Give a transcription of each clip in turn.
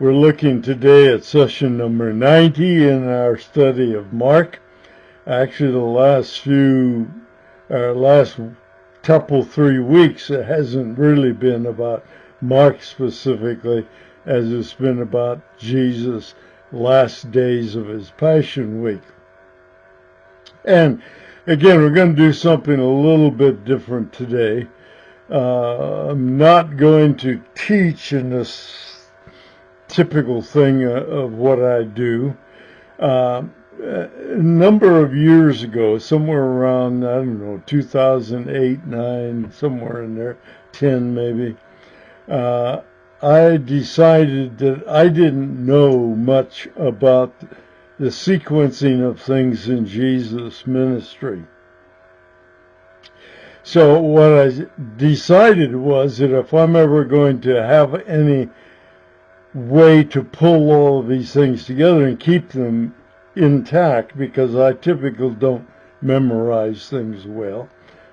We're looking today at session number 90 in our study of Mark. Actually, the last couple 3 weeks, it hasn't really been about Mark specifically, as it's been about Jesus' last days of his Passion Week. And again, we're going to do something a little bit different today. I'm not going to teach in this typical thing of what I do. A number of years ago, somewhere around, 2008, 9, somewhere in there, 10 maybe, I decided that I didn't know much about the sequencing of things in Jesus' ministry. So what I decided was that if I'm ever going to have any way to pull all of these things together and keep them intact, because I typically don't memorize things well,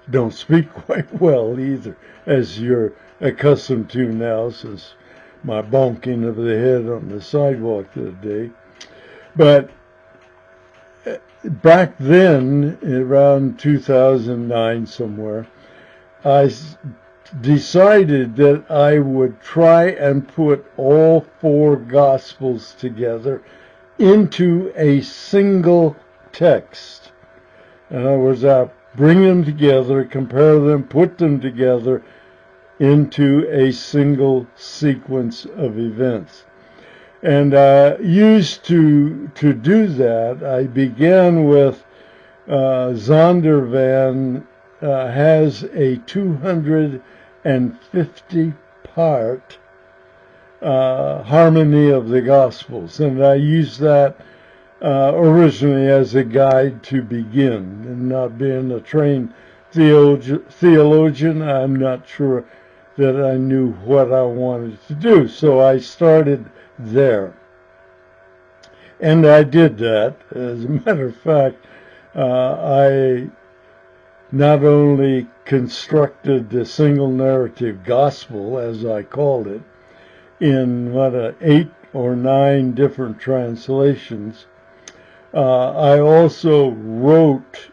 don't speak quite well either, as you're accustomed to now since my bonking of the head on the sidewalk today. But back then, around 2009 somewhere, I decided that I would try and put all 4 Gospels together into a single text. In other words, I bring them together, compare them, put them together into a single sequence of events. And used to do that, I began with Zondervan has a 250-part harmony of the Gospels, and I used that originally as a guide to begin. And not being a trained theologian, I'm not sure that I knew what I wanted to do, so I started there. And I did that. As a matter of fact, I not only constructed the single narrative gospel, as I called it, in 8 or 9 different translations, I also wrote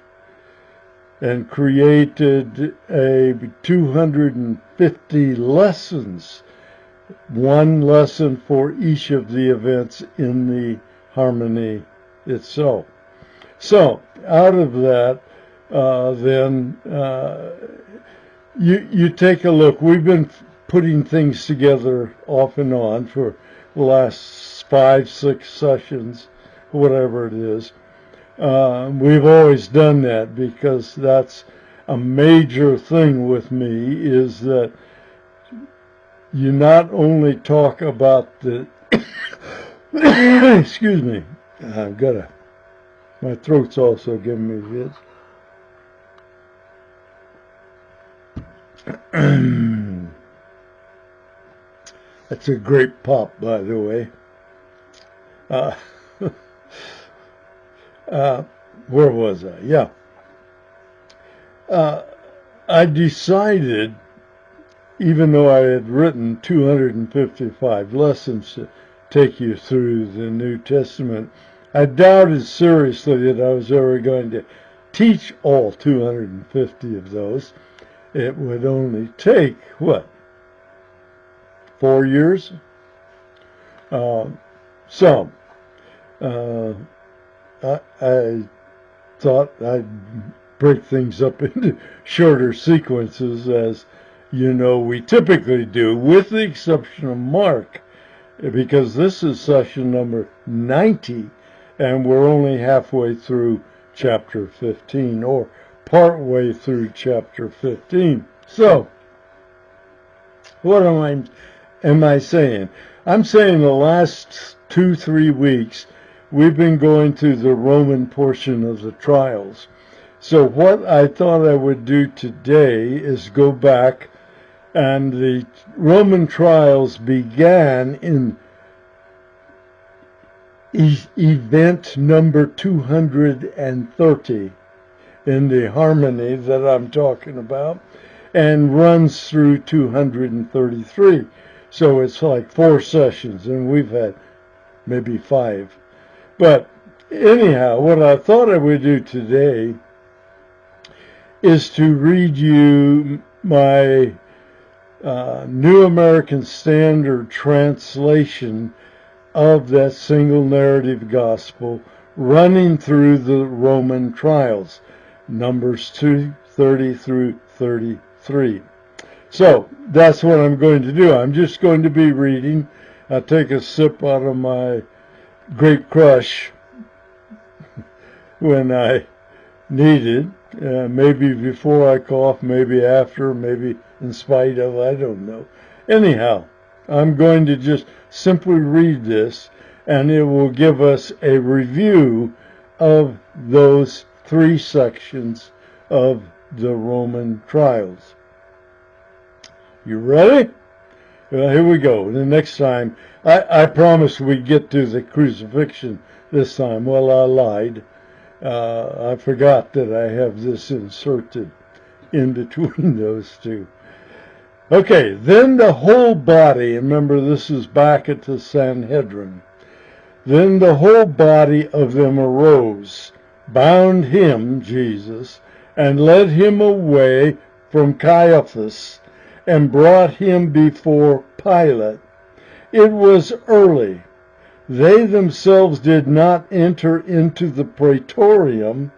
and created a 250 lessons, 1 lesson for each of the events in the harmony itself. So, out of that, then you take a look. We've been putting things together off and on for the last 5, 6 sessions, whatever it is. We've always done that because that's a major thing with me, is that you not only talk about the excuse me, my throat's also giving me fits. That's a great pop, by the way. Where was I? Yeah. I decided, even though I had written 255 lessons to take you through the New Testament, I doubted seriously that I was ever going to teach all 250 of those. It would only take, 4 years? I thought I'd break things up into shorter sequences, as you know we typically do, with the exception of Mark, because this is session number 90, and we're only halfway through chapter 15, or part way through chapter 15. So, what am I saying? I'm saying the last 2-3 weeks, we've been going through the Roman portion of the trials. So what I thought I would do today is go back, and the Roman trials began in event number 230 in the harmony that I'm talking about, and runs through 233. So it's like 4 sessions, and we've had maybe 5. But anyhow, what I thought I would do today is to read you my New American Standard translation of that single narrative gospel running through the Roman trials, Numbers 2:30 through 33. So that's what I'm going to do. I'm just going to be reading. I'll take a sip out of my Great Crush when I need it. Maybe before I cough, maybe after, maybe in spite of, I don't know. Anyhow, I'm going to just simply read this, and it will give us a review of those 3 sections of the Roman trials. You ready? Well, here we go. The next time, I promised we'd get to the crucifixion this time. Well, I lied. I forgot that I have this inserted in between those 2. Okay, then the whole body, remember this is back at the Sanhedrin, then the whole body of them arose, bound him, Jesus, and led him away from Caiaphas, and brought him before Pilate. It was early. They themselves did not enter into the praetorium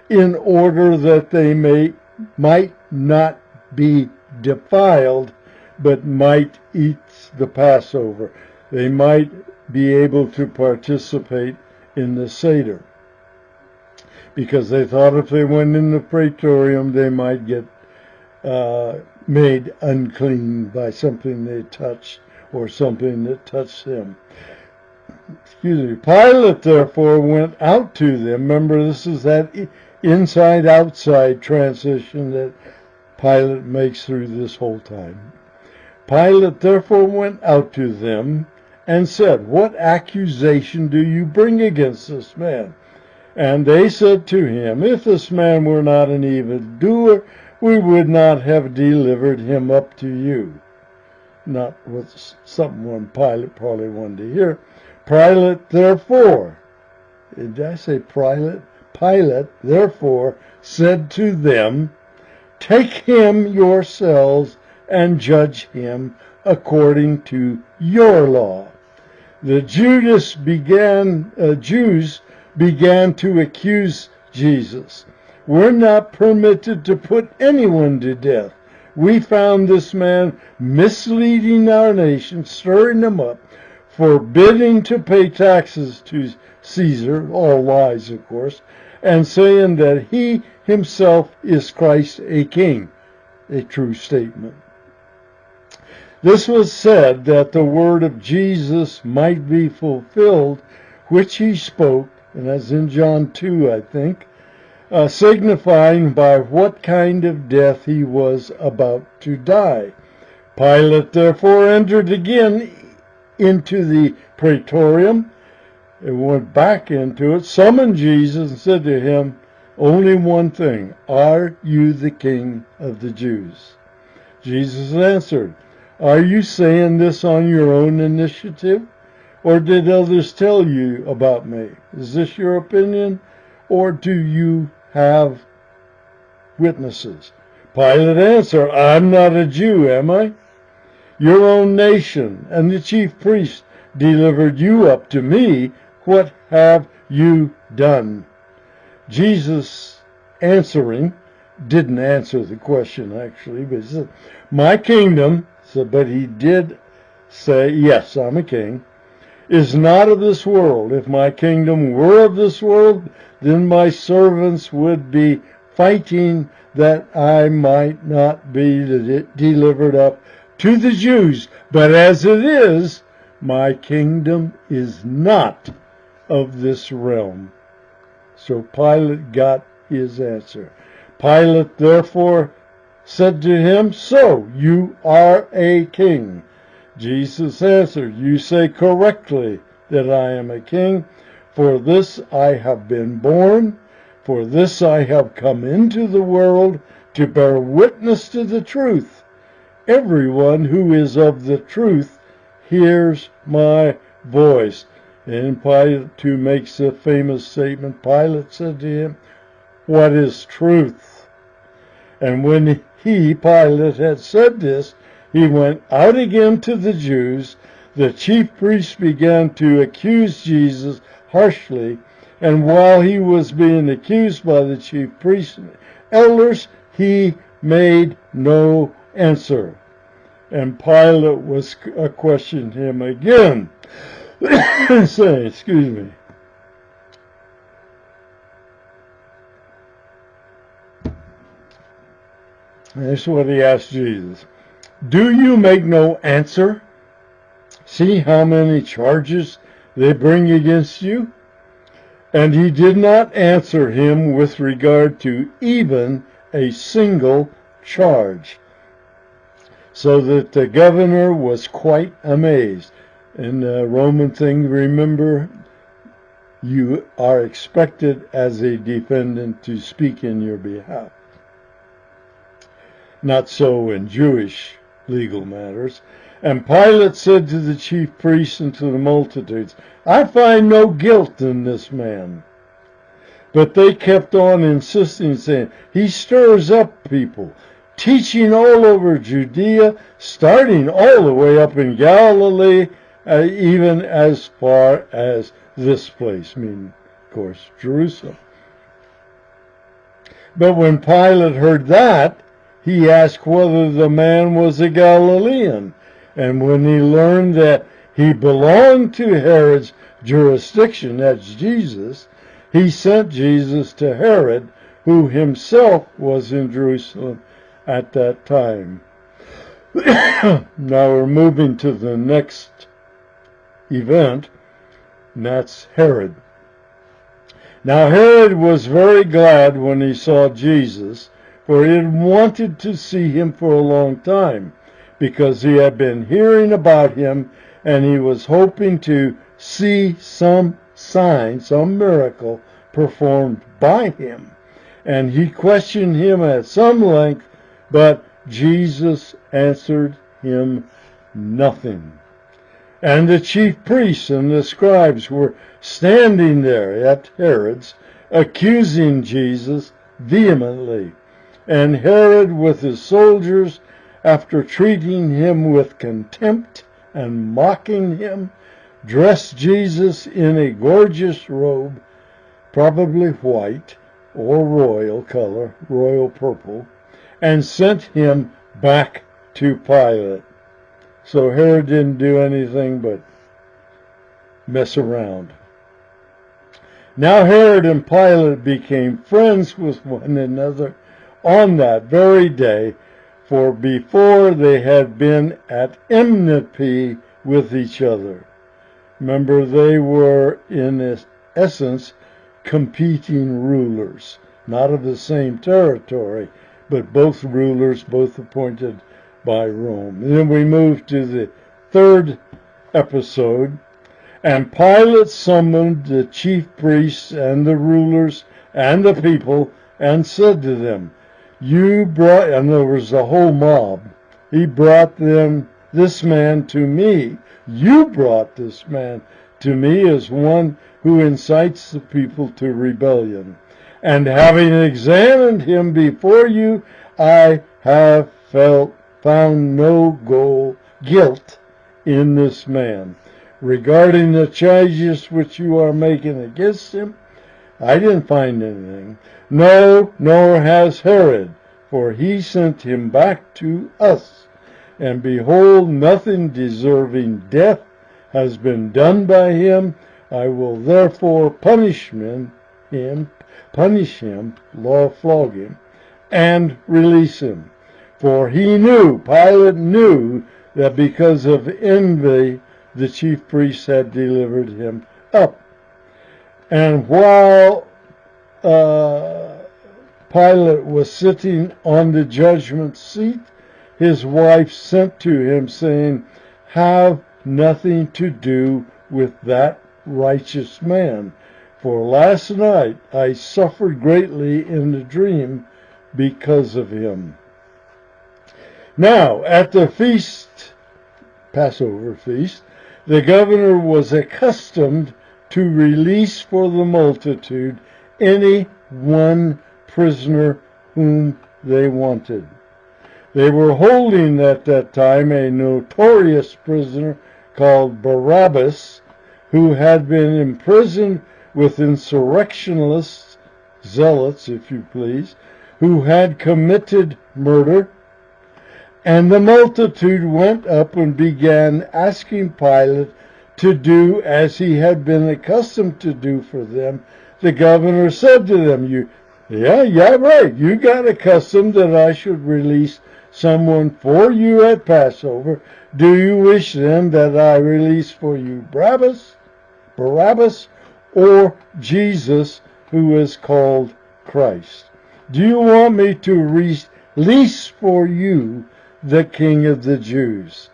in order that they might not be defiled, but might eat the Passover. They might be able to participate in the Seder, because they thought if they went in the praetorium, they might get made unclean by something they touched or something that touched them. Excuse me. Pilate therefore went out to them. Remember, this is that inside-outside transition that Pilate makes through this whole time. Pilate therefore went out to them and said, "What accusation do you bring against this man?" And they said to him, "If this man were not an evildoer, we would not have delivered him up to you." Not what someone Pilate probably wanted to hear. Pilate therefore, did I say Pilate? Pilate therefore said to them, "Take him yourselves and judge him according to your law." The Jews began to accuse Jesus. "We're not permitted to put anyone to death. We found this man misleading our nation, stirring them up, forbidding to pay taxes to Caesar," all lies of course, "and saying that he himself is Christ a king," a true statement. This was said that the word of Jesus might be fulfilled, which he spoke, and that's in John 2, I think, signifying by what kind of death he was about to die. Pilate therefore entered again into the praetorium, and went back into it, summoned Jesus, and said to him only one thing: "Are you the King of the Jews?" Jesus answered, "Are you saying this on your own initiative, or did others tell you about me? Is this your opinion, or do you have witnesses?" Pilate answered, "I'm not a Jew, am I? Your own nation and the chief priests delivered you up to me. What have you done?" Jesus answering, didn't answer the question actually, but he said, "My kingdom," but he did say, "Yes, I'm a king, is not of this world. If my kingdom were of this world, then my servants would be fighting that I might not be delivered up to the Jews. But as it is, my kingdom is not of this realm." So Pilate got his answer. Pilate therefore said to him, "So you are a king?" Jesus answered, "You say correctly that I am a king. For this I have been born, for this I have come into the world, to bear witness to the truth. Everyone who is of the truth hears my voice. And Pilate too makes a famous statement. Pilate said to him, what is truth? And when Pilate, had said this, he went out again to the Jews. The chief priests began to accuse Jesus harshly, and while he was being accused by the chief priests and elders, he made no answer. And Pilate was questioning him again, saying, excuse me, that's what he asked Jesus. Do you make no answer? See how many charges they bring against you? And he did not answer him with regard to even a single charge, so that the governor was quite amazed. In the Roman thing, remember, you are expected as a defendant to speak in your behalf. Not so in Jewish legal matters. And Pilate said to the chief priests and to the multitudes, I find no guilt in this man. But they kept on insisting, saying, he stirs up people, teaching all over Judea, starting all the way up in Galilee, even as far as this place, meaning, of course, Jerusalem. But when Pilate heard that, he asked whether the man was a Galilean. And when he learned that he belonged to Herod's jurisdiction, that's Jesus, he sent Jesus to Herod, who himself was in Jerusalem at that time. Now we're moving to the next event, and that's Herod. Now Herod was very glad when he saw Jesus, for he had wanted to see him for a long time, because he had been hearing about him, and he was hoping to see some sign, some miracle performed by him. And he questioned him at some length, but Jesus answered him nothing. And the chief priests and the scribes were standing there at Herod's, accusing Jesus vehemently. And Herod with his soldiers, after treating him with contempt and mocking him, dressed Jesus in a gorgeous robe, probably white or royal color, royal purple, and sent him back to Pilate. So Herod didn't do anything but mess around. Now Herod and Pilate became friends with one another on that very day, for before they had been at enmity with each other. Remember, they were in essence competing rulers, not of the same territory, but both rulers, both appointed by Rome. And then we move to the third episode, and Pilate summoned the chief priests and the rulers and the people and said to them, you brought, and there was a whole mob, he brought this man to me. You brought this man to me as one who incites the people to rebellion. And having examined him before you, I have found no guilt in this man. Regarding the charges which you are making against him, I didn't find anything. No, nor has Herod, for he sent him back to us. And behold, nothing deserving death has been done by him. I will therefore punish him, flog him, and release him. For Pilate knew that because of envy, the chief priests had delivered him up. And while Pilate was sitting on the judgment seat, his wife sent to him, saying, have nothing to do with that righteous man, for last night I suffered greatly in the dream because of him. Now, at the feast Passover feast, the governor was accustomed to release for the multitude any one prisoner whom they wanted. They were holding at that time a notorious prisoner called Barabbas, who had been imprisoned with insurrectionists, zealots, if you please, who had committed murder. And the multitude went up and began asking Pilate to do as he had been accustomed to do for them. The governor said to them, yeah, right, you got accustomed that I should release someone for you at Passover. Do you wish then that I release for you Barabbas, or Jesus, who is called Christ? Do you want me to release for you the King of the Jews?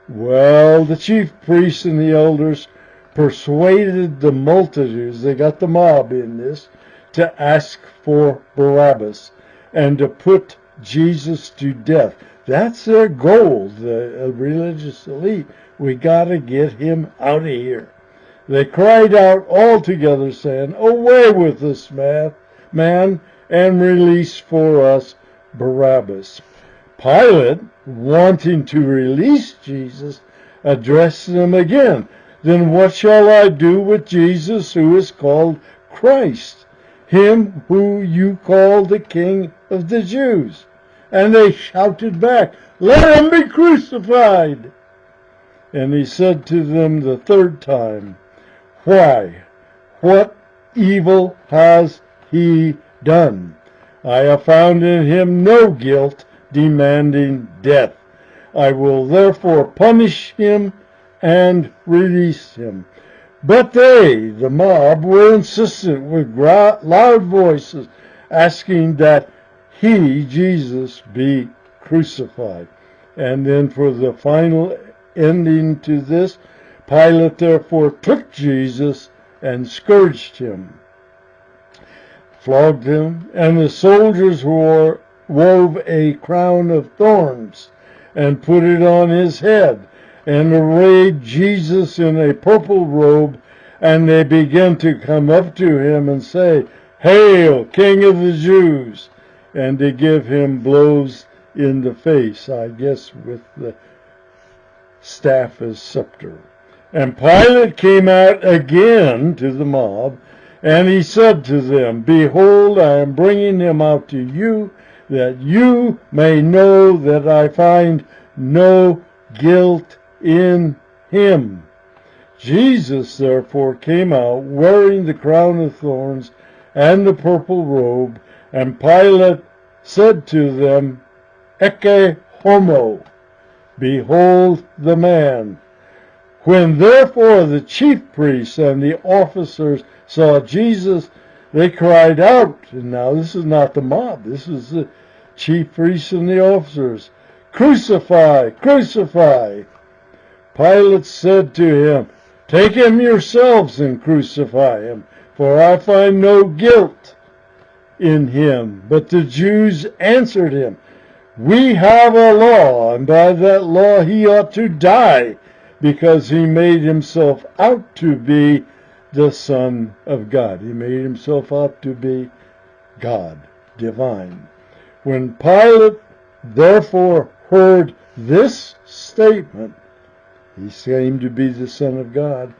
Well, the chief priests and the elders persuaded the multitudes, they got the mob in this, to ask for Barabbas and to put Jesus to death. That's their goal, the religious elite. We got to get him out of here. They cried out all together, saying, "Away with this man, and release for us Barabbas." Pilate, wanting to release Jesus, addressed them again. "Then what shall I do with Jesus, who is called Christ, him who you call the King of the Jews?" And they shouted back, "Let him be crucified!" And he said to them the third time, "Why? What evil has he done? I have found in him no guilt demanding death. I will therefore punish him and release him." But they, the mob, were insistent with loud voices, asking that he, Jesus, be crucified. And then for the final ending to this, Pilate therefore took Jesus and scourged him, flogged him, and the soldiers wove a crown of thorns and put it on his head, and arrayed Jesus in a purple robe, and they began to come up to him and say, "Hail, King of the Jews!" and to give him blows in the face, I guess with the staff as scepter. And Pilate came out again to the mob, and he said to them, "Behold, I am bringing him out to you, that you may know that I find no guilt in him." Jesus therefore came out, wearing the crown of thorns and the purple robe, and Pilate said to them, "Ecce homo," behold the man. When therefore the chief priests and the officers saw Jesus, they cried out, and now this is not the mob, this is the chief priests and the officers, "Crucify, crucify." Pilate said to him, "Take him yourselves and crucify him, for I find no guilt in him." But the Jews answered him, "We have a law, and by that law he ought to die, because he made himself out to be the Son of God." He made himself out to be God, divine. When Pilate therefore heard this statement, he claimed to be the Son of God,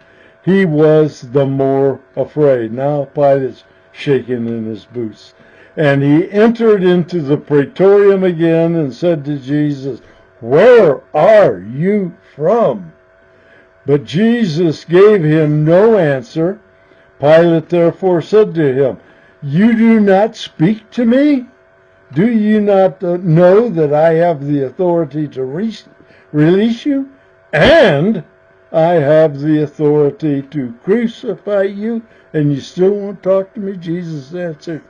he was the more afraid. Now Pilate's shaking in his boots. And he entered into the praetorium again and said to Jesus, "Where are you from?" But Jesus gave him no answer. Pilate therefore said to him, "You do not speak to me? Do you not know that I have the authority to release you? And I have the authority to crucify you, and you still won't talk to me?" Jesus answered,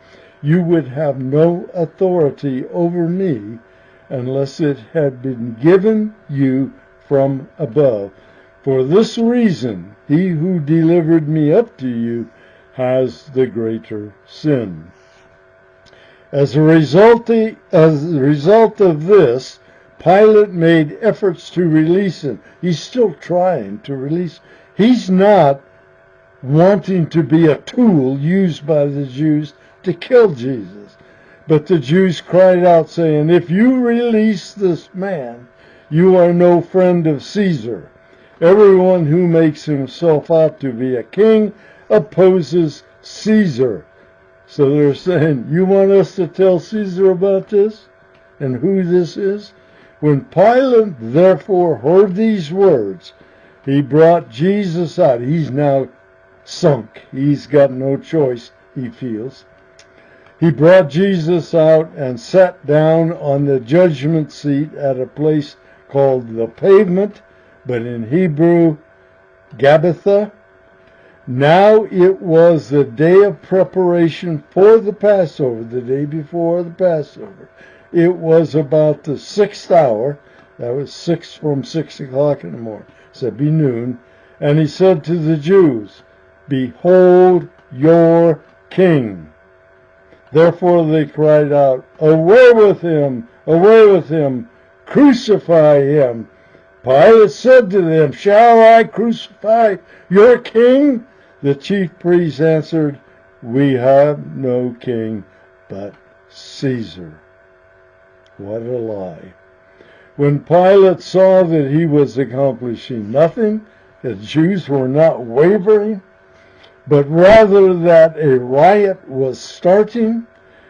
"You would have no authority over me unless it had been given you from above. For this reason, he who delivered me up to you has the greater sin." As a result of this, Pilate made efforts to release him. He's still trying to release. He's not wanting to be a tool used by the Jews to kill Jesus. But the Jews cried out, saying, "If you release this man, you are no friend of Caesar. Everyone who makes himself out to be a king opposes Caesar." So they're saying, "You want us to tell Caesar about this and who this is?" When Pilate therefore heard these words, he brought Jesus out. He's now sunk. He's got no choice, he feels. He brought Jesus out and sat down on the judgment seat at a place called the Pavement, but in Hebrew, Gabbatha. Now it was the day of preparation for the Passover, the day before the Passover. It was about the 6th hour. That was from 6 o'clock in the morning. So it'd be noon. And he said to the Jews, "Behold your king." Therefore they cried out, "Away with him! Away with him! Crucify him!" Pilate said to them, "Shall I crucify your king?" The chief priests answered, "We have no king but Caesar." What a lie. When Pilate saw that he was accomplishing nothing, the Jews were not wavering, but rather that a riot was starting,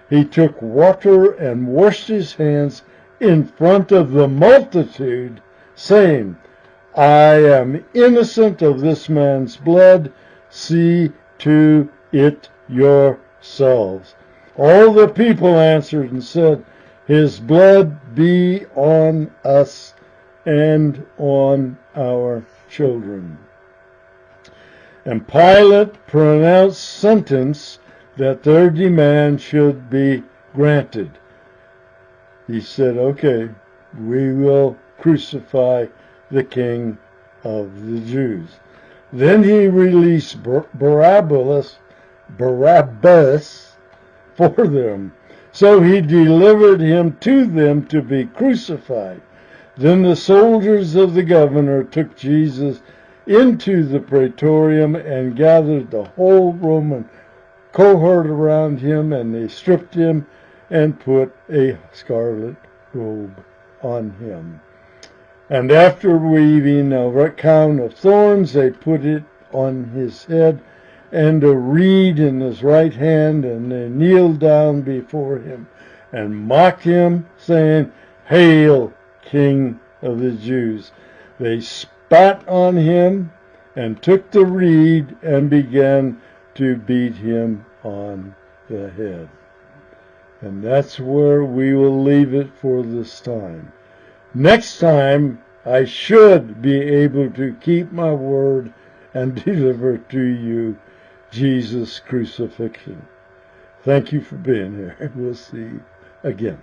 he took water and washed his hands in front of the multitude, saying, "I am innocent of this man's blood. See to it yourselves." All the people answered and said, "His blood be on us and on our children." And Pilate pronounced sentence that their demand should be granted. He said, "Okay, we will crucify the king of the Jews." Then he released Barabbas for them. So he delivered him to them to be crucified. Then the soldiers of the governor took Jesus into the praetorium and gathered the whole Roman cohort around him, and they stripped him and put a scarlet robe on him. And after weaving a crown of thorns, they put it on his head and a reed in his right hand, and they kneeled down before him and mocked him, saying, "Hail, King of the Jews." They spat on him and took the reed and began to beat him on the head. And that's where we will leave it for this time. Next time, I should be able to keep my word and deliver to you Jesus' crucifixion. Thank you for being here. We'll see you again.